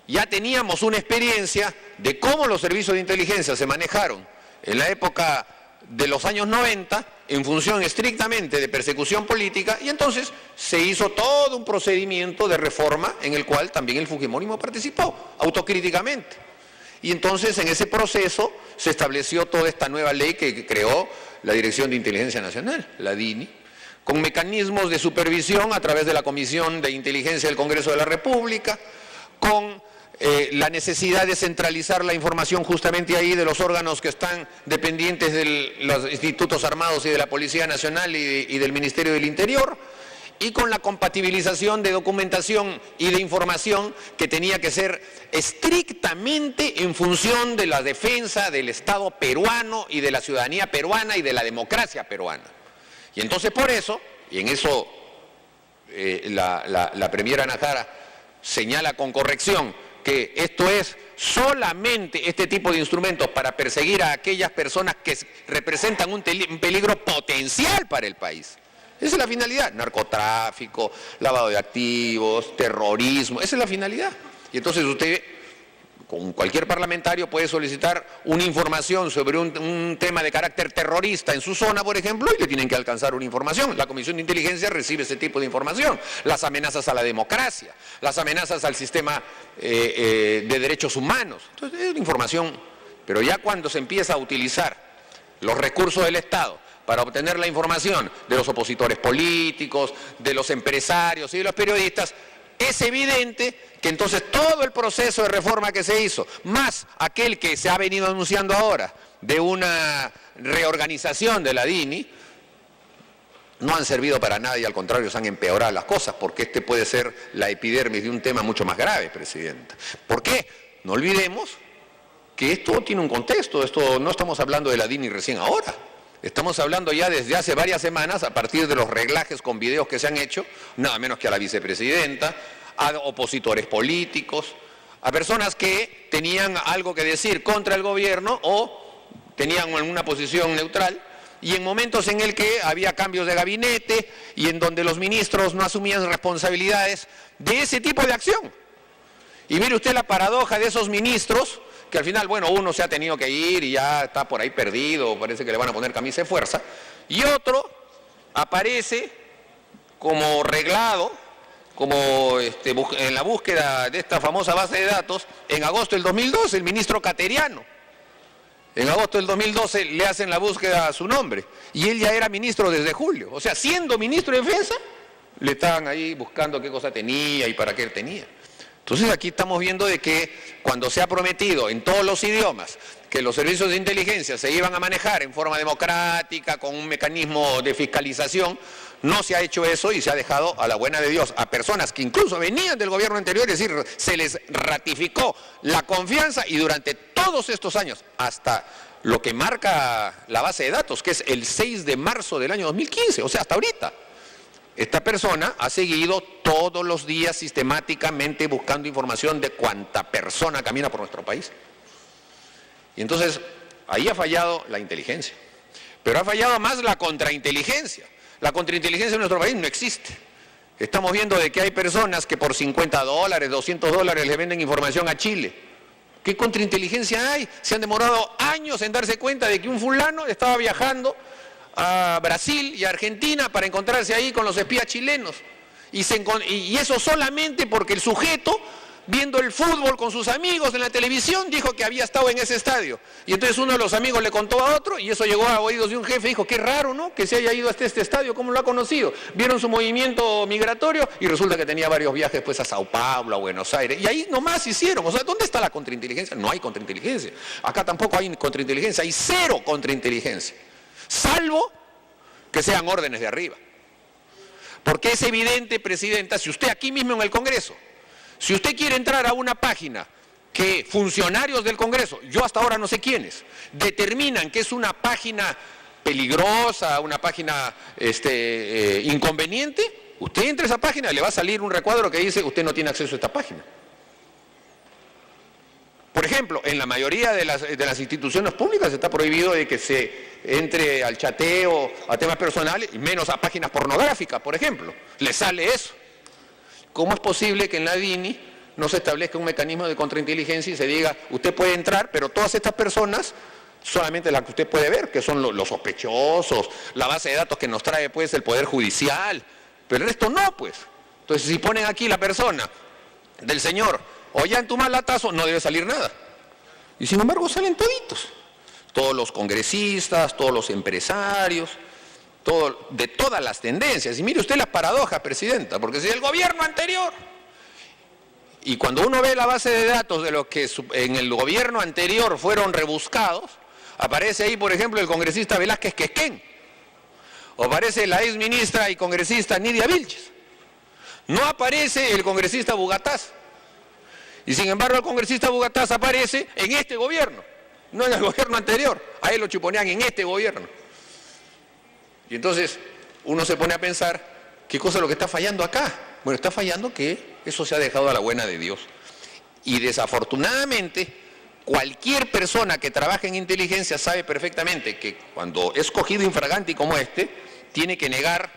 ya teníamos una experiencia de cómo los servicios de inteligencia se manejaron en la época de los años 90 en función estrictamente de persecución política, y entonces se hizo todo un procedimiento de reforma en el cual también el fujimorismo participó autocríticamente. Y entonces en ese proceso se estableció toda esta nueva ley que creó la Dirección de Inteligencia Nacional, la DINI, con mecanismos de supervisión a través de la Comisión de Inteligencia del Congreso de la República, con la necesidad de centralizar la información justamente ahí de los órganos que están dependientes de los institutos armados y de la Policía Nacional y del Ministerio del Interior, y con la compatibilización de documentación y de información que tenía que ser estrictamente en función de la defensa del Estado peruano y de la ciudadanía peruana y de la democracia peruana. Y entonces por eso, y en eso la premiera Najara señala con corrección que esto es solamente este tipo de instrumentos para perseguir a aquellas personas que representan un peligro potencial para el país. Esa es la finalidad: narcotráfico, lavado de activos, terrorismo, esa es la finalidad. Y entonces usted con cualquier parlamentario puede solicitar una información sobre un tema de carácter terrorista en su zona, por ejemplo, y le tienen que alcanzar una información. La Comisión de Inteligencia recibe ese tipo de información. Las amenazas a la democracia, las amenazas al sistema de derechos humanos. Entonces, es una información, pero ya cuando se empieza a utilizar los recursos del Estado para obtener la información de los opositores políticos, de los empresarios y de los periodistas, es evidente que entonces todo el proceso de reforma que se hizo, más aquel que se ha venido anunciando ahora de una reorganización de la DINI, no han servido para nada y al contrario se han empeorado las cosas, porque este puede ser la epidermis de un tema mucho más grave, Presidenta. ¿Por qué? No olvidemos que esto tiene un contexto, esto no estamos hablando de la DINI recién ahora. Estamos hablando ya desde hace varias semanas, a partir de los reglajes con videos que se han hecho, nada menos que a la vicepresidenta, a opositores políticos, a personas que tenían algo que decir contra el gobierno o tenían una posición neutral, y en momentos en el que había cambios de gabinete y en donde los ministros no asumían responsabilidades de ese tipo de acción. Y mire usted la paradoja de esos ministros, que al final, bueno, uno se ha tenido que ir y ya está por ahí perdido, parece que le van a poner camisa de fuerza, y otro aparece como reglado, como en la búsqueda de esta famosa base de datos, en agosto del 2012, el ministro Cateriano. En agosto del 2012 le hacen la búsqueda a su nombre, y él ya era ministro desde julio. O sea, siendo ministro de Defensa, le estaban ahí buscando qué cosa tenía y para qué tenía. Entonces aquí estamos viendo de que cuando se ha prometido en todos los idiomas que los servicios de inteligencia se iban a manejar en forma democrática, con un mecanismo de fiscalización, no se ha hecho eso y se ha dejado a la buena de Dios a personas que incluso venían del gobierno anterior, es decir, se les ratificó la confianza y durante todos estos años, hasta lo que marca la base de datos, que es el 6 de marzo del año 2015, o sea, hasta ahorita. Esta persona ha seguido todos los días sistemáticamente buscando información de cuánta persona camina por nuestro país. Y entonces, ahí ha fallado la inteligencia. Pero ha fallado más la contrainteligencia. La contrainteligencia en nuestro país no existe. Estamos viendo de que hay personas que por $50, $200 le venden información a Chile. ¿Qué contrainteligencia hay? Se han demorado años en darse cuenta de que un fulano estaba viajando a Brasil y a Argentina para encontrarse ahí con los espías chilenos. Y eso solamente porque el sujeto, viendo el fútbol con sus amigos en la televisión, dijo que había estado en ese estadio. Y entonces uno de los amigos le contó a otro y eso llegó a oídos de un jefe y dijo, qué raro, ¿no?, que se haya ido hasta este estadio, ¿cómo lo ha conocido? Vieron su movimiento migratorio y resulta que tenía varios viajes pues a Sao Paulo, a Buenos Aires. Y ahí nomás hicieron. O sea, ¿dónde está la contrainteligencia? No hay contrainteligencia. Acá tampoco hay contrainteligencia, hay cero contrainteligencia. Salvo que sean órdenes de arriba. Porque es evidente, Presidenta, si usted aquí mismo en el Congreso, si usted quiere entrar a una página que funcionarios del Congreso, yo hasta ahora no sé quiénes, determinan que es una página peligrosa, una página inconveniente, usted entra a esa página y le va a salir un recuadro que dice usted no tiene acceso a esta página. Por ejemplo, en la mayoría de las instituciones públicas está prohibido de que se entre al chateo, a temas personales, y menos a páginas pornográficas, por ejemplo. Le sale eso. ¿Cómo es posible que en la DINI no se establezca un mecanismo de contrainteligencia y se diga, usted puede entrar, pero todas estas personas, solamente las que usted puede ver, que son los sospechosos, la base de datos que nos trae pues el Poder Judicial, pero el resto no, pues. Entonces, si ponen aquí la persona del señor Ollantumal-Latazo, no debe salir nada. Y sin embargo salen toditos. Todos los congresistas, todos los empresarios, de todas las tendencias. Y mire usted las paradojas, Presidenta, porque si el gobierno anterior, y cuando uno ve la base de datos de los que en el gobierno anterior fueron rebuscados, aparece ahí, por ejemplo, el congresista Velázquez Quesquén, o aparece la ex ministra y congresista Nidia Vilches. No aparece el congresista Bugatás. Y sin embargo el congresista Bugatás aparece en este gobierno, no en el gobierno anterior. A él lo chuponean en este gobierno. Y entonces uno se pone a pensar, ¿qué cosa es lo que está fallando acá? Bueno, está fallando que eso se ha dejado a la buena de Dios. Y desafortunadamente, cualquier persona que trabaje en inteligencia sabe perfectamente que cuando es cogido infraganti como este, tiene que negar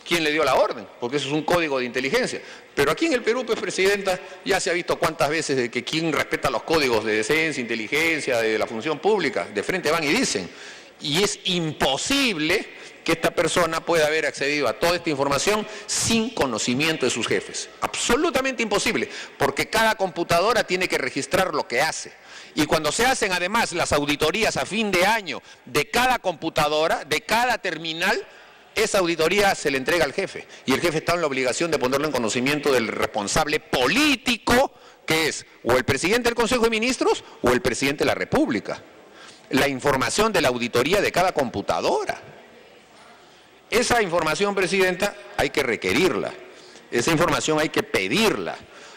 quién le dio la orden, porque eso es un código de inteligencia. Pero aquí en el Perú, pues, Presidenta, ya se ha visto cuántas veces de que quien respeta los códigos de decencia, inteligencia, de la función pública, de frente van y dicen. Y es imposible que esta persona pueda haber accedido a toda esta información sin conocimiento de sus jefes. Absolutamente imposible, porque cada computadora tiene que registrar lo que hace. Y cuando se hacen además las auditorías a fin de año de cada computadora, de cada terminal, esa auditoría se le entrega al jefe. Y el jefe está en la obligación de ponerlo en conocimiento del responsable político, que es o el presidente del Consejo de Ministros o el presidente de la República. La información de la auditoría de cada computadora. Esa información, Presidenta, hay que requerirla. Esa información hay que pedirla.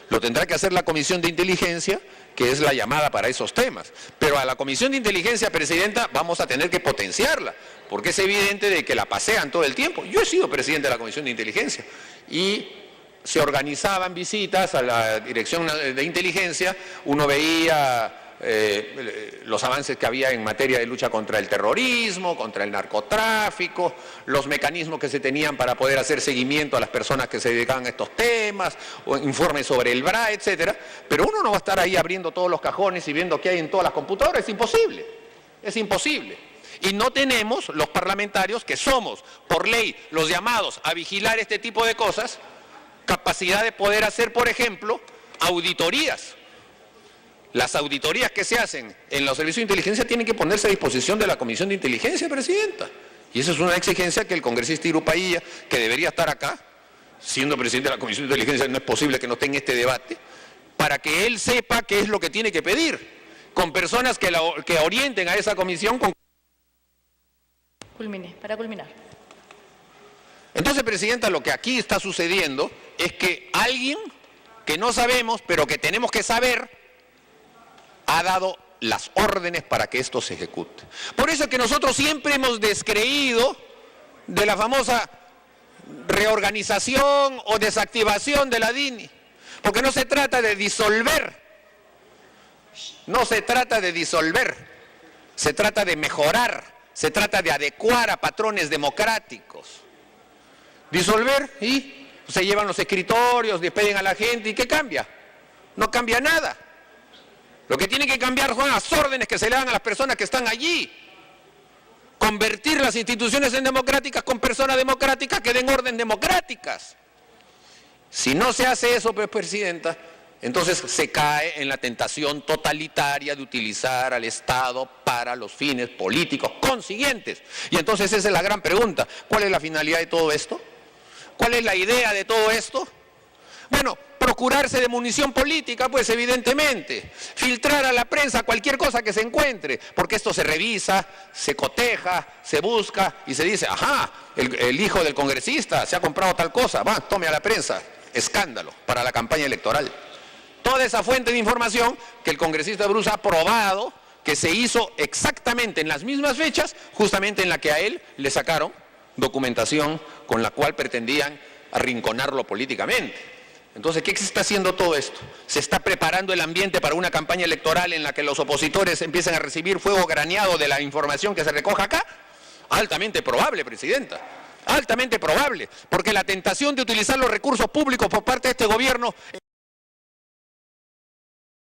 Lo tendrá que hacer la Comisión de Inteligencia, que es la llamada para esos temas. Pero a la Comisión de Inteligencia, Presidenta, vamos a tener que potenciarla, porque es evidente de que la pasean todo el tiempo. Yo he sido presidente de la Comisión de Inteligencia y se organizaban visitas a la Dirección de Inteligencia, uno veía los avances que había en materia de lucha contra el terrorismo, contra el narcotráfico, los mecanismos que se tenían para poder hacer seguimiento a las personas que se dedicaban a estos temas, o informes sobre el BRA, etcétera. Pero uno no va a estar ahí abriendo todos los cajones y viendo qué hay en todas las computadoras, es imposible, es imposible. Y no tenemos los parlamentarios, que somos por ley los llamados a vigilar este tipo de cosas, capacidad de poder hacer, por ejemplo, auditorías. Las auditorías que se hacen en los servicios de inteligencia tienen que ponerse a disposición de la Comisión de Inteligencia, Presidenta. Y esa es una exigencia que el congresista Irupailla, que debería estar acá, siendo presidente de la Comisión de Inteligencia, no es posible que no esté en este debate, para que él sepa qué es lo que tiene que pedir, con personas que orienten a esa comisión. Culmine, para culminar. Entonces, Presidenta, lo que aquí está sucediendo es que alguien que no sabemos, pero que tenemos que saber, ha dado las órdenes para que esto se ejecute. Por eso es que nosotros siempre hemos descreído de la famosa reorganización o desactivación de la DINI, porque no se trata de disolver, no se trata de disolver, se trata de mejorar, se trata de adecuar a patrones democráticos. Disolver y se llevan los escritorios, despiden a la gente, ¿y qué cambia? No cambia nada. Lo que tiene que cambiar son las órdenes que se le dan a las personas que están allí. Convertir las instituciones en democráticas con personas democráticas que den orden democráticas. Si no se hace eso, pues, Presidenta, entonces se cae en la tentación totalitaria de utilizar al Estado para los fines políticos consiguientes. Y entonces esa es la gran pregunta. ¿Cuál es la finalidad de todo esto? ¿Cuál es la idea de todo esto? Bueno, procurarse de munición política, pues evidentemente, filtrar a la prensa cualquier cosa que se encuentre, porque esto se revisa, se coteja, se busca y se dice, ajá, el hijo del congresista se ha comprado tal cosa, va, tome a la prensa, escándalo para la campaña electoral. Toda esa fuente de información que el congresista Bruce ha probado que se hizo exactamente en las mismas fechas, justamente en la que a él le sacaron documentación con la cual pretendían arrinconarlo políticamente. Entonces, ¿qué se está haciendo todo esto? ¿Se está preparando el ambiente para una campaña electoral en la que los opositores empiecen a recibir fuego graneado de la información que se recoja acá? Altamente probable, Presidenta. Altamente probable, porque la tentación de utilizar los recursos públicos por parte de este gobierno